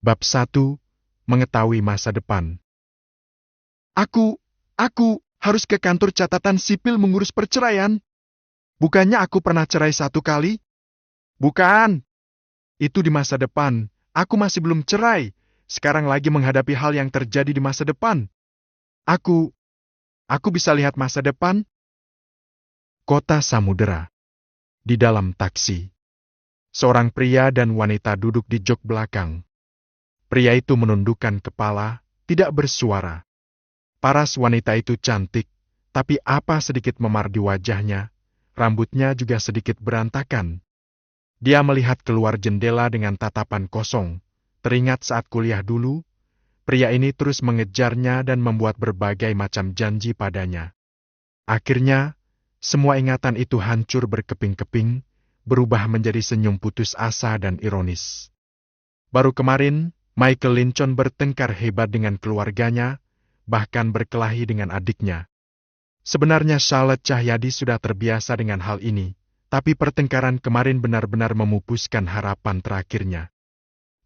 Bab 1. Mengetahui masa depan. Aku harus ke kantor catatan sipil mengurus perceraian. Bukannya aku pernah cerai 1 kali? Bukan. Itu di masa depan. Aku masih belum cerai. Sekarang lagi menghadapi hal yang terjadi di masa depan. Aku bisa lihat masa depan? Kota Samudera. Di dalam taksi. Seorang pria dan wanita duduk di jok belakang. Pria itu menundukkan kepala, tidak bersuara. Paras wanita itu cantik, tapi apa sedikit memar di wajahnya, rambutnya juga sedikit berantakan. Dia melihat keluar jendela dengan tatapan kosong. Teringat saat kuliah dulu, pria ini terus mengejarnya dan membuat berbagai macam janji padanya. Akhirnya, semua ingatan itu hancur berkeping-keping, berubah menjadi senyum putus asa dan ironis. Baru kemarin, Michael Lincoln bertengkar hebat dengan keluarganya, bahkan berkelahi dengan adiknya. Sebenarnya Charlotte Cahyadi sudah terbiasa dengan hal ini, tapi pertengkaran kemarin benar-benar memupuskan harapan terakhirnya.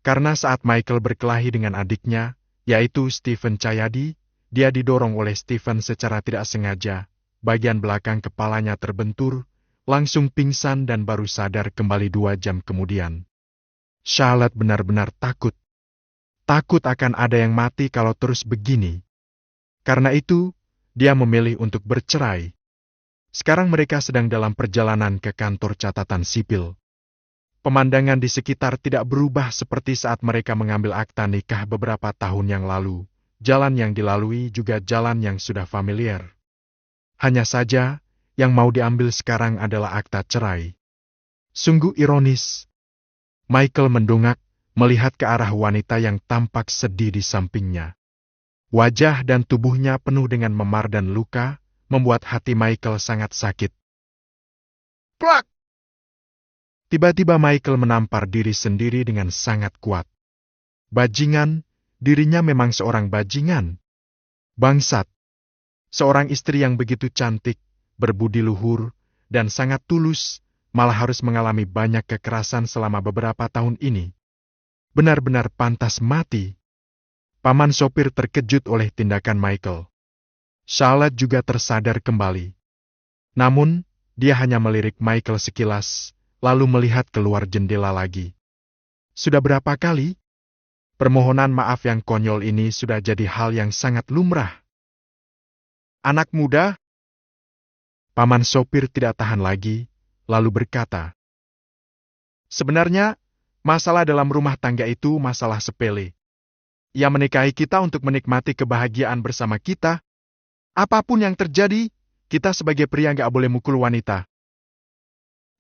Karena saat Michael berkelahi dengan adiknya, yaitu Stephen Cahyadi, dia didorong oleh Stephen secara tidak sengaja, bagian belakang kepalanya terbentur, langsung pingsan dan baru sadar kembali 2 jam kemudian. Charlotte benar-benar takut. Takut akan ada yang mati kalau terus begini. Karena itu, dia memilih untuk bercerai. Sekarang mereka sedang dalam perjalanan ke kantor catatan sipil. Pemandangan di sekitar tidak berubah seperti saat mereka mengambil akta nikah beberapa tahun yang lalu. Jalan yang dilalui juga jalan yang sudah familiar. Hanya saja, yang mau diambil sekarang adalah akta cerai. Sungguh ironis. Michael mendongak, melihat ke arah wanita yang tampak sedih di sampingnya. Wajah dan tubuhnya penuh dengan memar dan luka, membuat hati Michael sangat sakit. Plak! Tiba-tiba Michael menampar diri sendiri dengan sangat kuat. Bajingan, dirinya memang seorang bajingan. Bangsat. Seorang istri yang begitu cantik, berbudi luhur, dan sangat tulus, malah harus mengalami banyak kekerasan selama beberapa tahun ini. Benar-benar pantas mati. Paman sopir terkejut oleh tindakan Michael. Charlotte juga tersadar kembali. Namun, dia hanya melirik Michael sekilas, lalu melihat keluar jendela lagi. Sudah berapa kali? Permohonan maaf yang konyol ini sudah jadi hal yang sangat lumrah. Anak muda? Paman sopir tidak tahan lagi, lalu berkata, sebenarnya, masalah dalam rumah tangga itu masalah sepele. Ia menikahi kita untuk menikmati kebahagiaan bersama kita. Apapun yang terjadi, kita sebagai pria nggak boleh mukul wanita.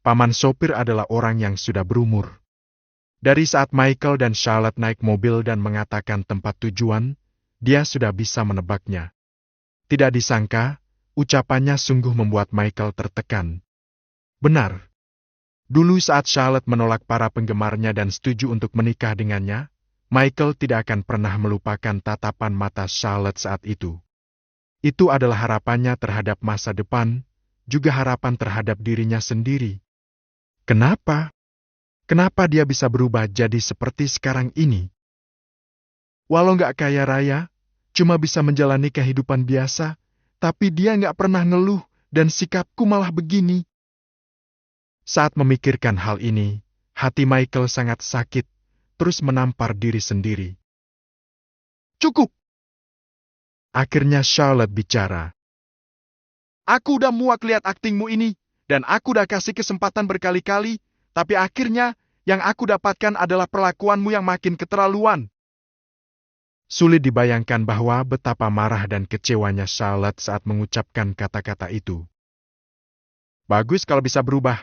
Paman sopir adalah orang yang sudah berumur. Dari saat Michael dan Charlotte naik mobil dan mengatakan tempat tujuan, dia sudah bisa menebaknya. Tidak disangka, ucapannya sungguh membuat Michael tertekan. Benar. Dulu saat Charlotte menolak para penggemarnya dan setuju untuk menikah dengannya, Michael tidak akan pernah melupakan tatapan mata Charlotte saat itu. Itu adalah harapannya terhadap masa depan, juga harapan terhadap dirinya sendiri. Kenapa? Kenapa dia bisa berubah jadi seperti sekarang ini? Walau nggak kaya raya, cuma bisa menjalani kehidupan biasa, tapi dia nggak pernah ngeluh dan sikapku malah begini. Saat memikirkan hal ini, hati Michael sangat sakit, terus menampar diri sendiri. Cukup! Akhirnya Charlotte bicara. Aku udah muak lihat aktingmu ini, dan aku udah kasih kesempatan berkali-kali, tapi akhirnya yang aku dapatkan adalah perlakuanmu yang makin keterlaluan. Sulit dibayangkan bahwa betapa marah dan kecewanya Charlotte saat mengucapkan kata-kata itu. Bagus kalau bisa berubah.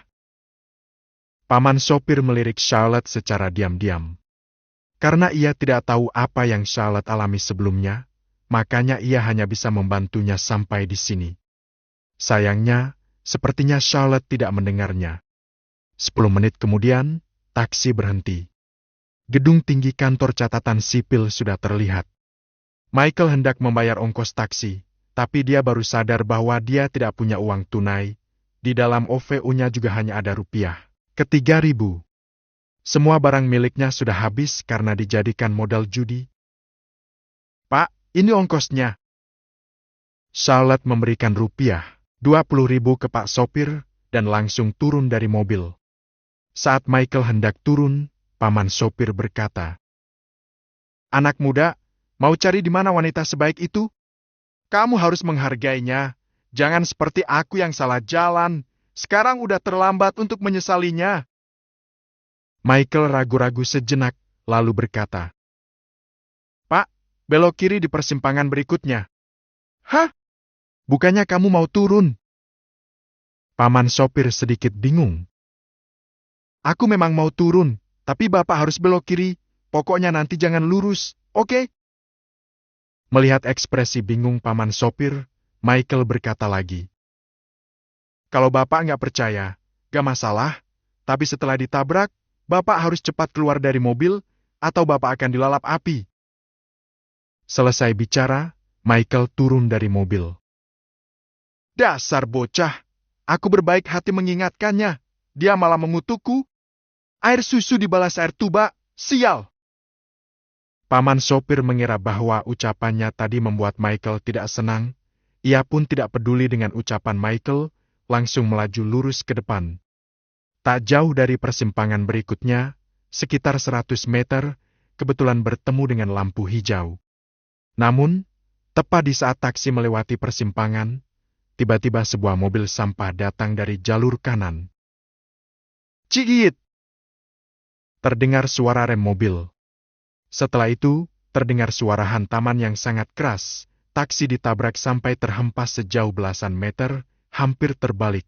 Paman sopir melirik Charlotte secara diam-diam. Karena ia tidak tahu apa yang Charlotte alami sebelumnya, makanya ia hanya bisa membantunya sampai di sini. Sayangnya, sepertinya Charlotte tidak mendengarnya. 10 menit kemudian, taksi berhenti. Gedung tinggi kantor catatan sipil sudah terlihat. Michael hendak membayar ongkos taksi, tapi dia baru sadar bahwa dia tidak punya uang tunai. Di dalam OVO-nya juga hanya ada rupiah ke 3.000. Semua barang miliknya sudah habis karena dijadikan modal judi. Pak, ini ongkosnya. Charlotte memberikan rupiah 20.000 ke Pak sopir dan langsung turun dari mobil. Saat Michael hendak turun, paman sopir berkata, "Anak muda, mau cari di mana wanita sebaik itu? Kamu harus menghargainya. Jangan seperti aku yang salah jalan. Sekarang udah terlambat untuk menyesalinya." Michael ragu-ragu sejenak, lalu berkata, "Pak, belok kiri di persimpangan berikutnya." "Hah? Bukannya kamu mau turun?" Paman sopir sedikit bingung. "Aku memang mau turun, tapi Bapak harus belok kiri. Pokoknya nanti jangan lurus, oke?" Melihat ekspresi bingung paman sopir, Michael berkata lagi, "Kalau Bapak nggak percaya, gak masalah. Tapi setelah ditabrak, Bapak harus cepat keluar dari mobil, atau Bapak akan dilalap api." Selesai bicara, Michael turun dari mobil. "Dasar bocah, aku berbaik hati mengingatkannya. Dia malah mengutukku. Air susu dibalas air tuba, sial." Paman sopir mengira bahwa ucapannya tadi membuat Michael tidak senang. Ia pun tidak peduli dengan ucapan Michael, langsung melaju lurus ke depan. Tak jauh dari persimpangan berikutnya, sekitar 100 meter, kebetulan bertemu dengan lampu hijau. Namun, tepat di saat taksi melewati persimpangan, tiba-tiba sebuah mobil sampah datang dari jalur kanan. "Cigit!" Terdengar suara rem mobil. Setelah itu, terdengar suara hantaman yang sangat keras. Taksi ditabrak sampai terhempas sejauh belasan meter, hampir terbalik.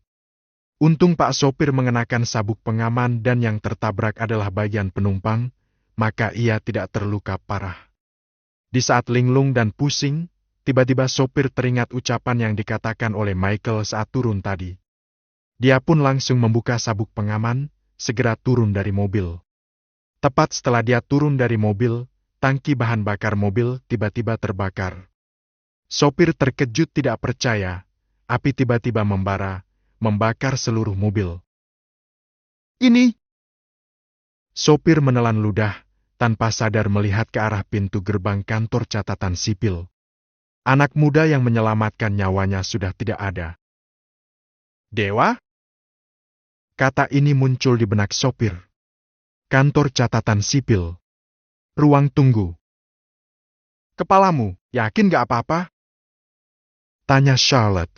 Untung Pak sopir mengenakan sabuk pengaman dan yang tertabrak adalah bagian penumpang, maka ia tidak terluka parah. Di saat linglung dan pusing, tiba-tiba sopir teringat ucapan yang dikatakan oleh Michael saat turun tadi. Dia pun langsung membuka sabuk pengaman, segera turun dari mobil. Tepat setelah dia turun dari mobil, tangki bahan bakar mobil tiba-tiba terbakar. Sopir terkejut tidak percaya, api tiba-tiba membara, membakar seluruh mobil. "Ini!" Sopir menelan ludah, tanpa sadar melihat ke arah pintu gerbang kantor catatan sipil. Anak muda yang menyelamatkan nyawanya sudah tidak ada. "Dewa?" Kata ini muncul di benak sopir. Kantor catatan sipil. Ruang tunggu. "Kepalamu, yakin gak apa-apa?" Tanya Charlotte.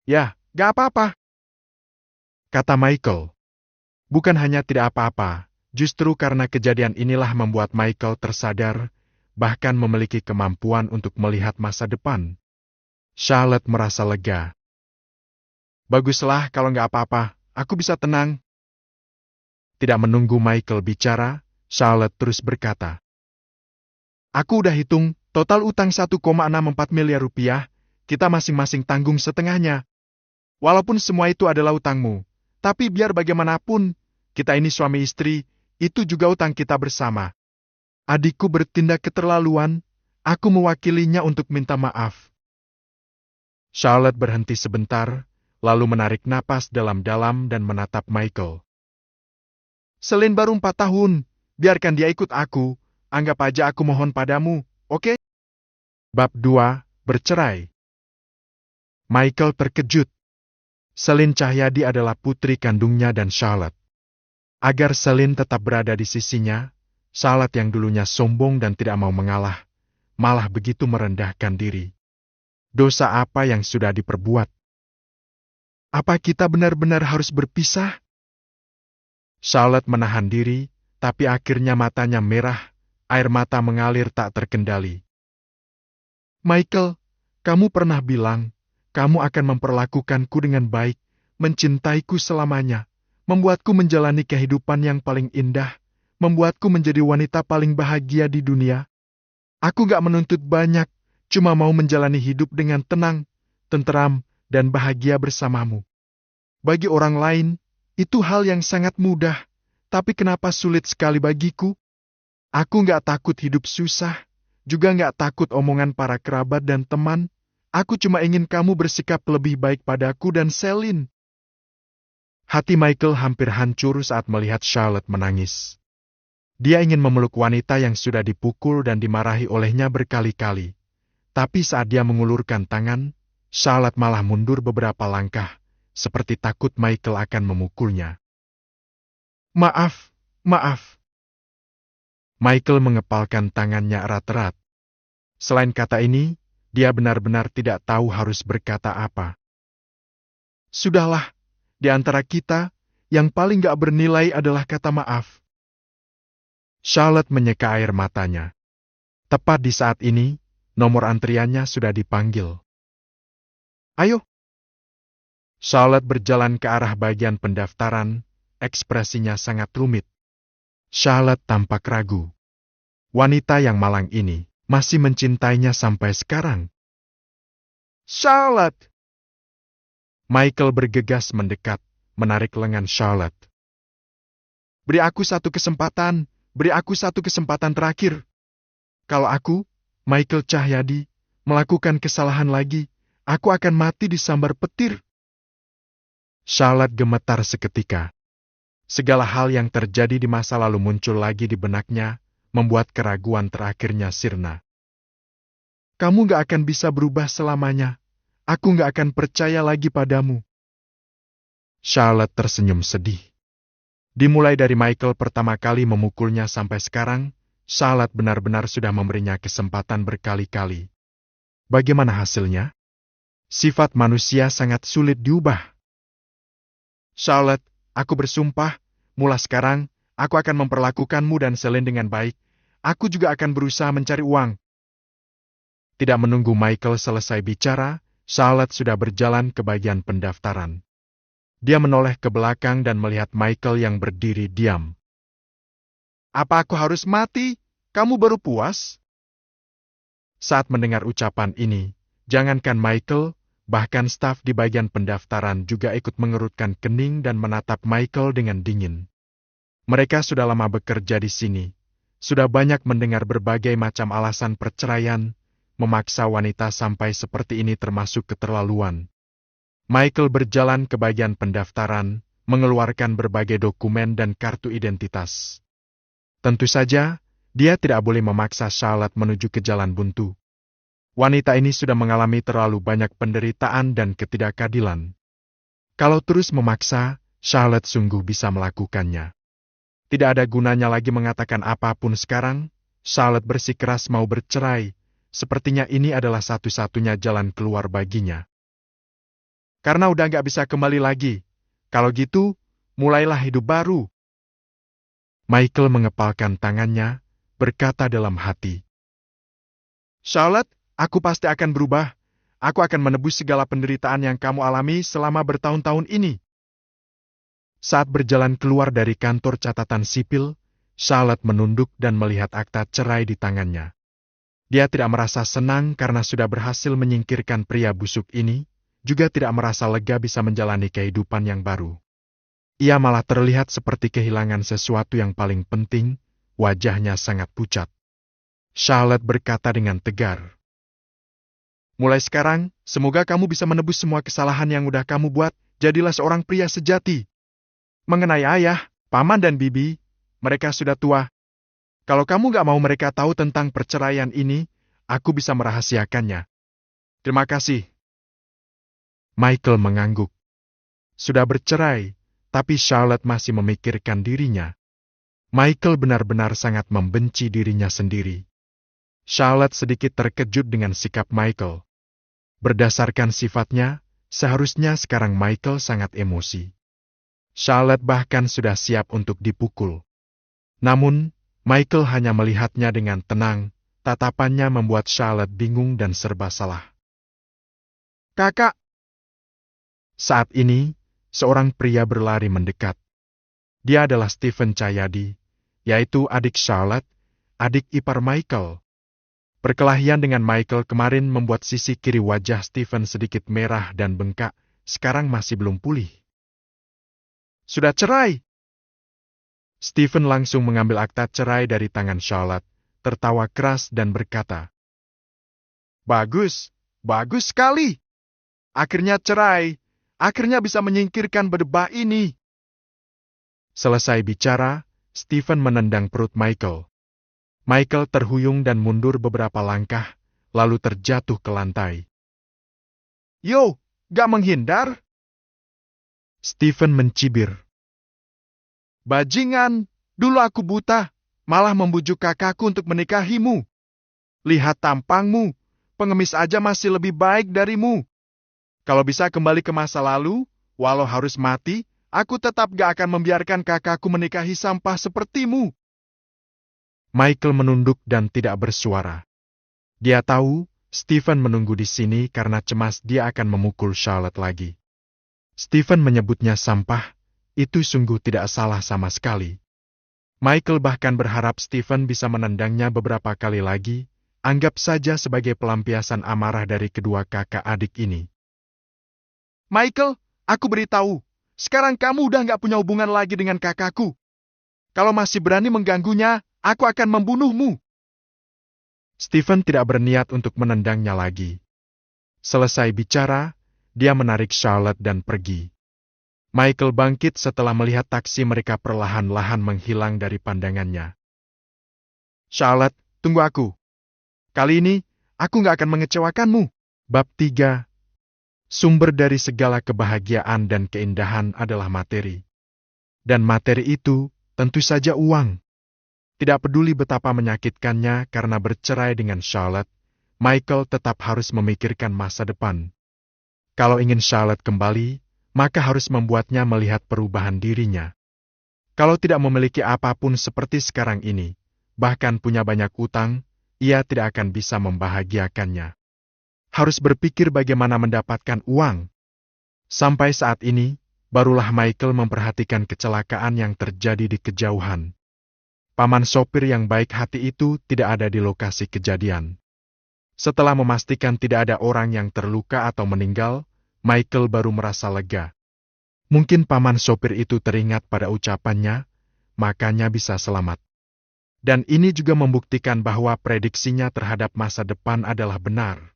"Ya, gak apa-apa," kata Michael. Bukan hanya tidak apa-apa, justru karena kejadian inilah membuat Michael tersadar, bahkan memiliki kemampuan untuk melihat masa depan. Charlotte merasa lega. "Baguslah kalau nggak apa-apa, aku bisa tenang." Tidak menunggu Michael bicara, Charlotte terus berkata, "Aku udah hitung, total utang 1,64 miliar rupiah, kita masing-masing tanggung setengahnya. Walaupun semua itu adalah utangmu, tapi biar bagaimanapun, kita ini suami istri, itu juga utang kita bersama. Adikku bertindak keterlaluan, aku mewakilinya untuk minta maaf." Charlotte berhenti sebentar, lalu menarik napas dalam-dalam dan menatap Michael. "Selin baru 4 tahun, biarkan dia ikut aku, anggap aja aku mohon padamu, oke?" Bab 2, Bercerai. Michael terkejut. Selin Cahyadi adalah putri kandungnya dan Charlotte. Agar Selin tetap berada di sisinya, Charlotte yang dulunya sombong dan tidak mau mengalah, malah begitu merendahkan diri. Dosa apa yang sudah diperbuat? Apa kita benar-benar harus berpisah? Charlotte menahan diri, tapi akhirnya matanya merah, air mata mengalir tak terkendali. "Michael, kamu pernah bilang, kamu akan memperlakukanku dengan baik, mencintaiku selamanya, membuatku menjalani kehidupan yang paling indah, membuatku menjadi wanita paling bahagia di dunia. Aku gak menuntut banyak, cuma mau menjalani hidup dengan tenang, tenteram, dan bahagia bersamamu. Bagi orang lain, itu hal yang sangat mudah, tapi kenapa sulit sekali bagiku? Aku gak takut hidup susah, juga gak takut omongan para kerabat dan teman. Aku cuma ingin kamu bersikap lebih baik padaku dan Selin." Hati Michael hampir hancur saat melihat Charlotte menangis. Dia ingin memeluk wanita yang sudah dipukul dan dimarahi olehnya berkali-kali. Tapi saat dia mengulurkan tangan, Charlotte malah mundur beberapa langkah, seperti takut Michael akan memukulnya. Maaf, maaf. Michael mengepalkan tangannya erat-erat. Selain kata ini, dia benar-benar tidak tahu harus berkata apa. Sudahlah, di antara kita, yang paling gak bernilai adalah kata maaf. Charlotte menyeka air matanya. Tepat di saat ini, nomor antriannya sudah dipanggil. Ayo. Charlotte berjalan ke arah bagian pendaftaran, ekspresinya sangat rumit. Charlotte tampak ragu. Wanita yang malang ini masih mencintainya sampai sekarang. Charlotte! Michael bergegas mendekat, menarik lengan Charlotte. Beri aku satu kesempatan terakhir. Kalau aku, Michael Cahyadi, melakukan kesalahan lagi, aku akan mati disambar petir. Charlotte gemetar seketika. Segala hal yang terjadi di masa lalu muncul lagi di benaknya, membuat keraguan terakhirnya sirna. Kamu gak akan bisa berubah selamanya. Aku gak akan percaya lagi padamu. Charlotte tersenyum sedih. Dimulai dari Michael pertama kali memukulnya sampai sekarang, Charlotte benar-benar sudah memberinya kesempatan berkali-kali. Bagaimana hasilnya? Sifat manusia sangat sulit diubah. Charlotte, aku bersumpah, mulai sekarang, aku akan memperlakukanmu dan Celine dengan baik. Aku juga akan berusaha mencari uang. Tidak menunggu Michael selesai bicara, Charlotte sudah berjalan ke bagian pendaftaran. Dia menoleh ke belakang dan melihat Michael yang berdiri diam. Apa aku harus mati? Kamu baru puas? Saat mendengar ucapan ini, jangankan Michael, bahkan staf di bagian pendaftaran juga ikut mengerutkan kening dan menatap Michael dengan dingin. Mereka sudah lama bekerja di sini, sudah banyak mendengar berbagai macam alasan perceraian, memaksa wanita sampai seperti ini termasuk keterlaluan. Michael berjalan ke bagian pendaftaran, mengeluarkan berbagai dokumen dan kartu identitas. Tentu saja, dia tidak boleh memaksa Charlotte menuju ke jalan buntu. Wanita ini sudah mengalami terlalu banyak penderitaan dan ketidakadilan. Kalau terus memaksa, Charlotte sungguh bisa melakukannya. Tidak ada gunanya lagi mengatakan apapun sekarang, Charlotte bersikeras mau bercerai. Sepertinya ini adalah satu-satunya jalan keluar baginya. Karena udah gak bisa kembali lagi. Kalau gitu, mulailah hidup baru. Michael mengepalkan tangannya, berkata dalam hati. Charlotte, aku pasti akan berubah. Aku akan menebus segala penderitaan yang kamu alami selama bertahun-tahun ini. Saat berjalan keluar dari kantor catatan sipil, Charlotte menunduk dan melihat akta cerai di tangannya. Dia tidak merasa senang karena sudah berhasil menyingkirkan pria busuk ini, juga tidak merasa lega bisa menjalani kehidupan yang baru. Ia malah terlihat seperti kehilangan sesuatu yang paling penting, wajahnya sangat pucat. Charlotte berkata dengan tegar. Mulai sekarang, semoga kamu bisa menebus semua kesalahan yang udah kamu buat, jadilah seorang pria sejati. Mengenai ayah, paman dan bibi, mereka sudah tua. Kalau kamu gak mau mereka tahu tentang perceraian ini, aku bisa merahasiakannya. Terima kasih. Michael mengangguk. Sudah bercerai, tapi Charlotte masih memikirkan dirinya. Michael benar-benar sangat membenci dirinya sendiri. Charlotte sedikit terkejut dengan sikap Michael. Berdasarkan sifatnya, seharusnya sekarang Michael sangat emosi. Charlotte bahkan sudah siap untuk dipukul. Namun, Michael hanya melihatnya dengan tenang, tatapannya membuat Charlotte bingung dan serba salah. Kakak! Saat ini, seorang pria berlari mendekat. Dia adalah Stephen Cahyadi, yaitu adik Charlotte, adik ipar Michael. Perkelahian dengan Michael kemarin membuat sisi kiri wajah Stephen sedikit merah dan bengkak, sekarang masih belum pulih. Sudah cerai! Stephen langsung mengambil akta cerai dari tangan Charlotte, tertawa keras dan berkata, Bagus, bagus sekali. Akhirnya cerai. akhirnya bisa menyingkirkan berdebah ini. Selesai bicara, Stephen menendang perut Michael. Michael terhuyung dan mundur beberapa langkah, lalu terjatuh ke lantai. Yo, gak menghindar? Stephen mencibir. Bajingan, dulu aku buta, malah membujuk kakakku untuk menikahimu. Lihat tampangmu, pengemis aja masih lebih baik darimu. Kalau bisa kembali ke masa lalu, walau harus mati, aku tetap gak akan membiarkan kakakku menikahi sampah sepertimu. Michael menunduk dan tidak bersuara. Dia tahu Stephen menunggu di sini karena cemas dia akan memukul Charlotte lagi. Stephen menyebutnya sampah, itu sungguh tidak salah sama sekali. Michael bahkan berharap Stephen bisa menendangnya beberapa kali lagi, anggap saja sebagai pelampiasan amarah dari kedua kakak adik ini. Michael, aku beritahu, sekarang kamu udah gak punya hubungan lagi dengan kakakku. Kalau masih berani mengganggunya, aku akan membunuhmu. Stephen tidak berniat untuk menendangnya lagi. Selesai bicara, dia menarik Charlotte dan pergi. Michael bangkit setelah melihat taksi mereka perlahan-lahan menghilang dari pandangannya. Charlotte, tunggu aku. Kali ini, aku gak akan mengecewakanmu. Bab 3. Sumber dari segala kebahagiaan dan keindahan adalah materi. Dan materi itu, tentu saja uang. Tidak peduli betapa menyakitkannya karena bercerai dengan Charlotte, Michael tetap harus memikirkan masa depan. Kalau ingin Charlotte kembali, maka harus membuatnya melihat perubahan dirinya. Kalau tidak memiliki apapun seperti sekarang ini, bahkan punya banyak utang, ia tidak akan bisa membahagiakannya. Harus berpikir bagaimana mendapatkan uang. Sampai saat ini, barulah Michael memperhatikan kecelakaan yang terjadi di kejauhan. Paman sopir yang baik hati itu tidak ada di lokasi kejadian. Setelah memastikan tidak ada orang yang terluka atau meninggal, Michael baru merasa lega. Mungkin paman sopir itu teringat pada ucapannya, makanya bisa selamat. Dan ini juga membuktikan bahwa prediksinya terhadap masa depan adalah benar.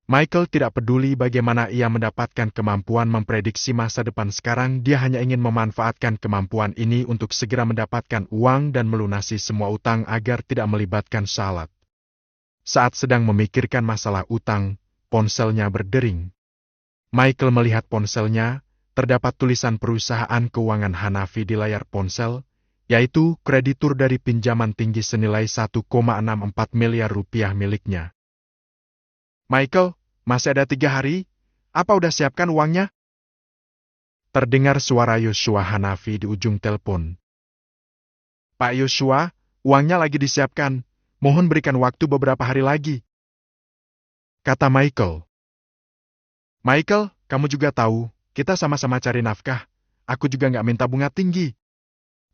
Michael tidak peduli bagaimana ia mendapatkan kemampuan memprediksi masa depan sekarang, dia hanya ingin memanfaatkan kemampuan ini untuk segera mendapatkan uang dan melunasi semua utang agar tidak melibatkan Charlotte. Saat sedang memikirkan masalah utang, ponselnya berdering. Michael melihat ponselnya, terdapat tulisan perusahaan keuangan Hanafi di layar ponsel, yaitu kreditur dari pinjaman tinggi senilai 1,64 miliar rupiah miliknya. Michael, masih ada 3 hari, apa udah siapkan uangnya? Terdengar suara Yoshua Hanafi di ujung telepon. Pak Yoshua, uangnya lagi disiapkan, mohon berikan waktu beberapa hari lagi. Kata Michael. Michael, kamu juga tahu, kita sama-sama cari nafkah, aku juga nggak minta bunga tinggi.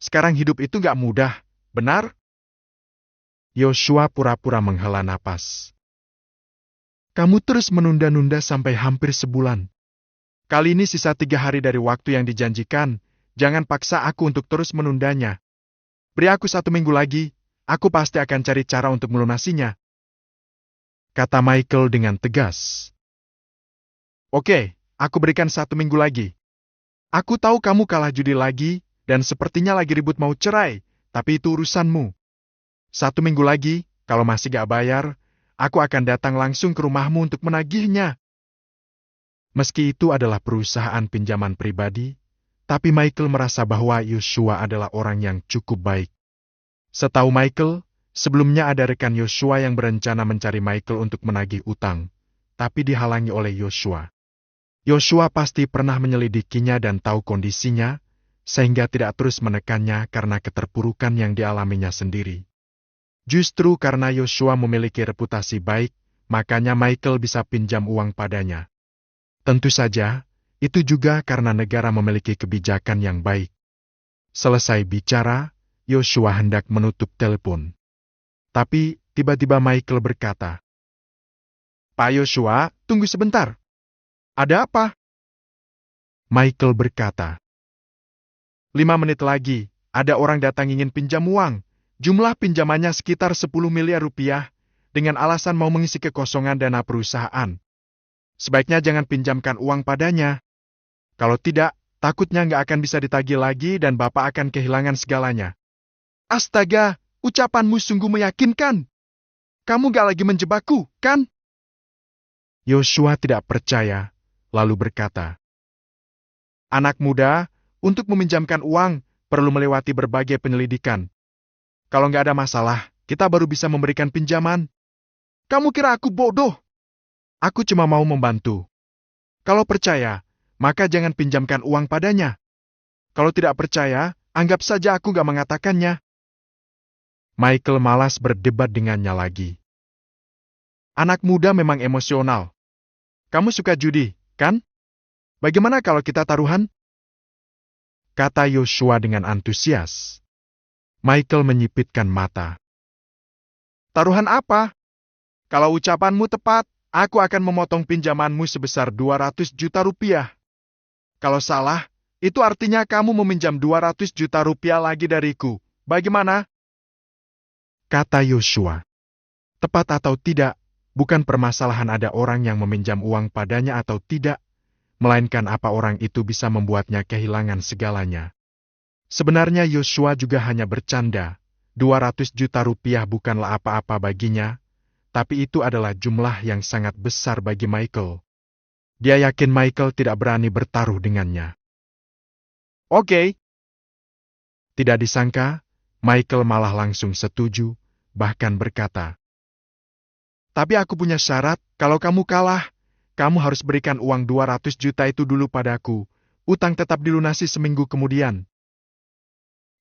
Sekarang hidup itu nggak mudah, benar? Yoshua pura-pura menghela napas. Kamu terus menunda-nunda sampai hampir sebulan. Kali ini sisa 3 hari dari waktu yang dijanjikan, jangan paksa aku untuk terus menundanya. Beri aku 1 minggu lagi, aku pasti akan cari cara untuk melunasinya. Kata Michael dengan tegas. Oke, aku berikan 1 minggu lagi. Aku tahu kamu kalah judi lagi, dan sepertinya lagi ribut mau cerai, tapi itu urusanmu. 1 minggu lagi, kalau masih gak bayar, aku akan datang langsung ke rumahmu untuk menagihnya. Meski itu adalah perusahaan pinjaman pribadi, tapi Michael merasa bahwa Yoshua adalah orang yang cukup baik. Setahu Michael, sebelumnya ada rekan Yoshua yang berencana mencari Michael untuk menagih utang, tapi dihalangi oleh Yoshua. Yoshua pasti pernah menyelidikinya dan tahu kondisinya, sehingga tidak terus menekannya karena keterpurukan yang dialaminya sendiri. Justru karena Yoshua memiliki reputasi baik, makanya Michael bisa pinjam uang padanya. Tentu saja, itu juga karena negara memiliki kebijakan yang baik. Selesai bicara, Yoshua hendak menutup telepon. Tapi, tiba-tiba Michael berkata, Pak Yoshua, tunggu sebentar. Ada apa? Michael berkata, 5 menit lagi, ada orang datang ingin pinjam uang. Jumlah pinjamannya sekitar 10 miliar rupiah, dengan alasan mau mengisi kekosongan dana perusahaan. Sebaiknya jangan pinjamkan uang padanya. Kalau tidak, takutnya nggak akan bisa ditagih lagi dan Bapak akan kehilangan segalanya. Astaga, ucapanmu sungguh meyakinkan. Kamu nggak lagi menjebakku, kan? Yosua tidak percaya, lalu berkata, "Anak muda, untuk meminjamkan uang, perlu melewati berbagai penyelidikan. Kalau nggak ada masalah, kita baru bisa memberikan pinjaman. Kamu kira aku bodoh? Aku cuma mau membantu. Kalau percaya, maka jangan pinjamkan uang padanya. Kalau tidak percaya, anggap saja aku nggak mengatakannya." Michael malas berdebat dengannya lagi. "Anak muda memang emosional. Kamu suka judi, kan? Bagaimana kalau kita taruhan?" kata Yosua dengan antusias. Michael menyipitkan mata. "Taruhan apa? Kalau ucapanmu tepat, aku akan memotong pinjamanmu sebesar 200 juta rupiah. Kalau salah, itu artinya kamu meminjam 200 juta rupiah lagi dariku. Bagaimana?" kata Yosua. Tepat atau tidak, bukan permasalahan ada orang yang meminjam uang padanya atau tidak, melainkan apa orang itu bisa membuatnya kehilangan segalanya. Sebenarnya Yosua juga hanya bercanda. 200 juta rupiah bukanlah apa-apa baginya, tapi itu adalah jumlah yang sangat besar bagi Michael. Dia yakin Michael tidak berani bertaruh dengannya. "Oke." Tidak disangka, Michael malah langsung setuju, bahkan berkata, "Tapi aku punya syarat, kalau kamu kalah, kamu harus berikan uang 200 juta itu dulu padaku. Utang tetap dilunasi seminggu kemudian."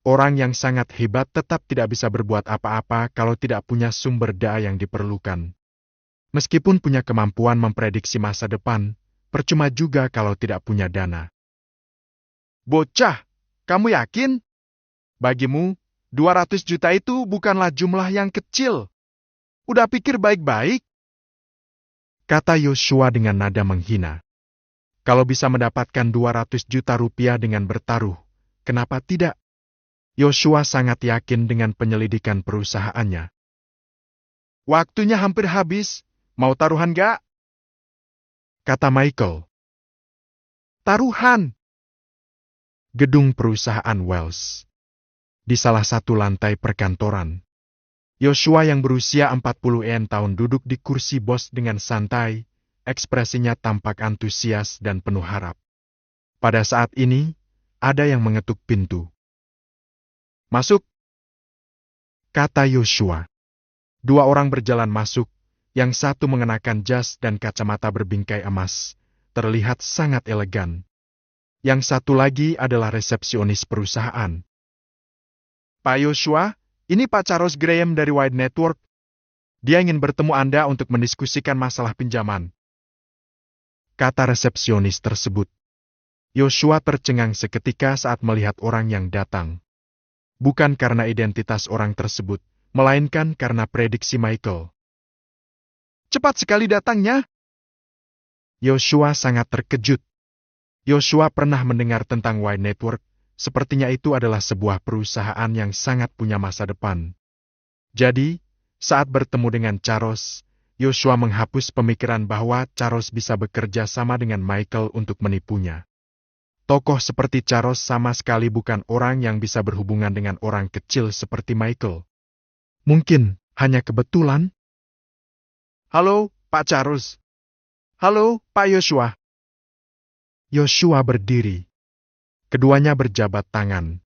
Orang yang sangat hebat tetap tidak bisa berbuat apa-apa kalau tidak punya sumber daya yang diperlukan. Meskipun punya kemampuan memprediksi masa depan, percuma juga kalau tidak punya dana. "Bocah, kamu yakin? Bagimu, 200 juta itu bukanlah jumlah yang kecil. Udah pikir baik-baik?" kata Yosua dengan nada menghina. Kalau bisa mendapatkan 200 juta rupiah dengan bertaruh, kenapa tidak? Yosua sangat yakin dengan penyelidikan perusahaannya. "Waktunya hampir habis. Mau taruhan gak?" kata Michael. "Taruhan!" Gedung perusahaan Wells. Di salah satu lantai perkantoran. Yosua yang berusia 40 tahun duduk di kursi bos dengan santai, ekspresinya tampak antusias dan penuh harap. Pada saat ini, ada yang mengetuk pintu. "Masuk," kata Yosua. Dua orang berjalan masuk, yang satu mengenakan jas dan kacamata berbingkai emas, terlihat sangat elegan. Yang satu lagi adalah resepsionis perusahaan. "Pak Yosua, ini Pak Charles Graham dari Wide Network. Dia ingin bertemu Anda untuk mendiskusikan masalah pinjaman," kata resepsionis tersebut. Yosua tercengang seketika saat melihat orang yang datang. Bukan karena identitas orang tersebut, melainkan karena prediksi Michael. "Cepat sekali datangnya." Yosua sangat terkejut. Yosua pernah mendengar tentang Wide Network, sepertinya itu adalah sebuah perusahaan yang sangat punya masa depan. Jadi, saat bertemu dengan Charles, Yosua menghapus pemikiran bahwa Charles bisa bekerja sama dengan Michael untuk menipunya. Tokoh seperti Charles sama sekali bukan orang yang bisa berhubungan dengan orang kecil seperti Michael. Mungkin hanya kebetulan. "Halo, Pak Charles." "Halo, Pak Yosua." Yosua berdiri. Keduanya berjabat tangan.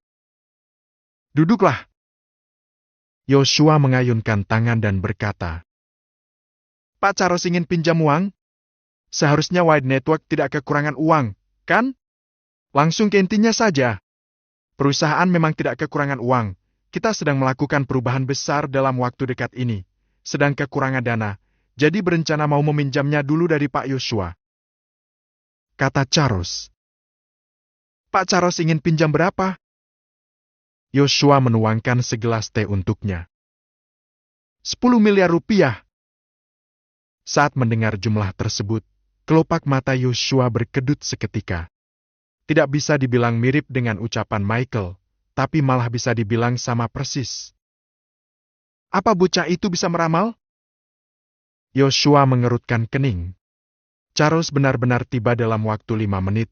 "Duduklah." Yosua mengayunkan tangan dan berkata, "Pak Charles ingin pinjam uang? Seharusnya Wide Network tidak kekurangan uang, kan? Langsung ke intinya saja. Perusahaan memang tidak kekurangan uang. Kita sedang melakukan perubahan besar dalam waktu dekat ini. Sedang kekurangan dana, jadi berencana mau meminjamnya dulu dari Pak Yosua," kata Charles. "Pak Charles ingin pinjam berapa?" Yosua menuangkan segelas teh untuknya. 10 miliar rupiah. Saat mendengar jumlah tersebut, kelopak mata Yosua berkedut seketika. Tidak bisa dibilang mirip dengan ucapan Michael, tapi malah bisa dibilang sama persis. Apa bocah itu bisa meramal? Yosua mengerutkan kening. Charles benar-benar tiba dalam waktu 5 menit,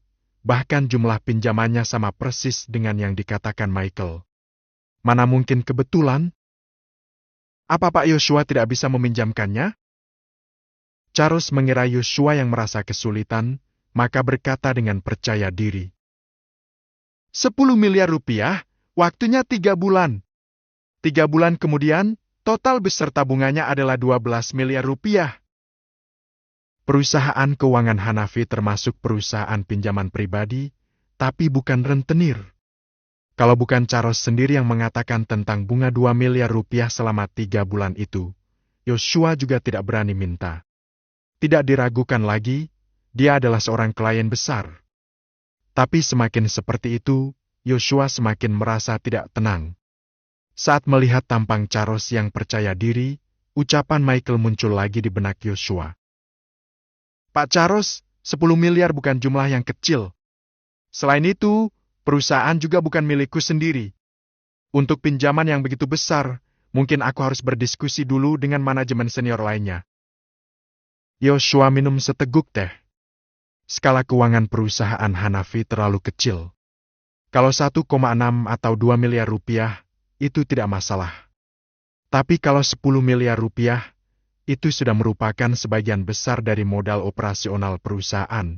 Bahkan jumlah pinjamannya sama persis dengan yang dikatakan Michael. Mana mungkin kebetulan? Apa Pak Yosua tidak bisa meminjamkannya? Charles mengira Yosua yang merasa kesulitan, maka berkata dengan percaya diri. 10 miliar rupiah, waktunya 3 bulan. 3 bulan kemudian, total beserta bunganya adalah 12 miliar rupiah. Perusahaan keuangan Hanafi termasuk perusahaan pinjaman pribadi, tapi bukan rentenir. Kalau bukan Charles sendiri yang mengatakan tentang bunga 2 miliar rupiah selama 3 bulan itu, Yosua juga tidak berani minta. Tidak diragukan lagi, dia adalah seorang klien besar. Tapi semakin seperti itu, Yosua semakin merasa tidak tenang. Saat melihat tampang Charles yang percaya diri, ucapan Michael muncul lagi di benak Yosua. Pak Charles, 10 miliar bukan jumlah yang kecil. Selain itu, perusahaan juga bukan milikku sendiri. Untuk pinjaman yang begitu besar, mungkin aku harus berdiskusi dulu dengan manajemen senior lainnya. Yosua minum seteguk teh. Skala keuangan perusahaan Hanafi terlalu kecil. Kalau 1,6 atau 2 miliar rupiah, itu tidak masalah. Tapi kalau 10 miliar rupiah, itu sudah merupakan sebagian besar dari modal operasional perusahaan.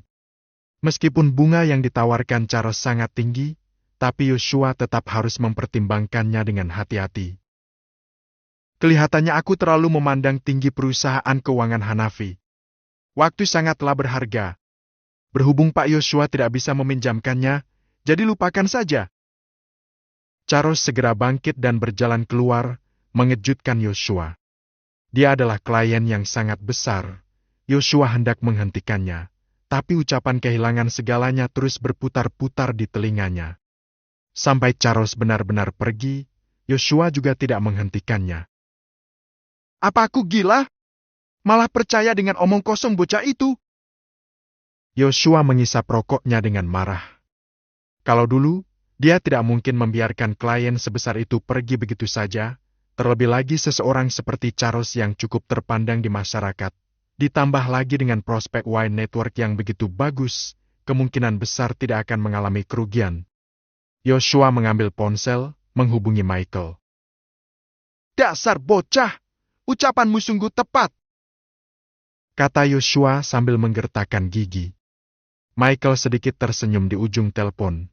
Meskipun bunga yang ditawarkan Charles sangat tinggi, tapi Yosua tetap harus mempertimbangkannya dengan hati-hati. Kelihatannya aku terlalu memandang tinggi perusahaan keuangan Hanafi. Waktu sangatlah berharga. Berhubung Pak Yosua tidak bisa meminjamkannya, jadi lupakan saja. Charles segera bangkit dan berjalan keluar, mengejutkan Yosua. Dia adalah klien yang sangat besar. Yosua hendak menghentikannya, tapi ucapan kehilangan segalanya terus berputar-putar di telinganya. Sampai Charles benar-benar pergi, Yosua juga tidak menghentikannya. Apa aku gila? Malah percaya dengan omong kosong bocah itu? Yosua mengisap rokoknya dengan marah. Kalau dulu, dia tidak mungkin membiarkan klien sebesar itu pergi begitu saja, terlebih lagi seseorang seperti Charles yang cukup terpandang di masyarakat, ditambah lagi dengan prospek wine network yang begitu bagus, kemungkinan besar tidak akan mengalami kerugian. Yosua mengambil ponsel, menghubungi Michael. Dasar bocah, ucapanmu sungguh tepat, kata Yosua sambil menggertakkan gigi. Michael sedikit tersenyum di ujung telepon.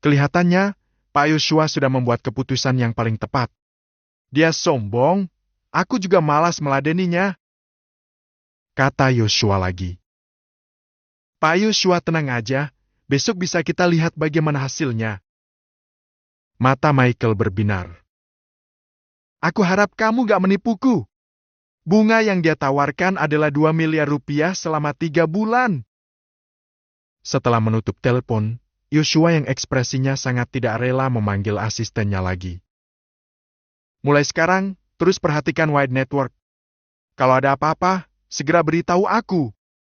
Kelihatannya, Pak Yosua sudah membuat keputusan yang paling tepat. Dia sombong, aku juga malas meladeninya, kata Yosua lagi. Pak Yosua tenang aja, besok bisa kita lihat bagaimana hasilnya. Mata Michael berbinar. Aku harap kamu gak menipuku. Bunga yang dia tawarkan adalah 2 miliar rupiah selama 3 bulan. Setelah menutup telepon, Yosua yang ekspresinya sangat tidak rela memanggil asistennya lagi. Mulai sekarang, terus perhatikan Wide Network. Kalau ada apa-apa, segera beritahu aku.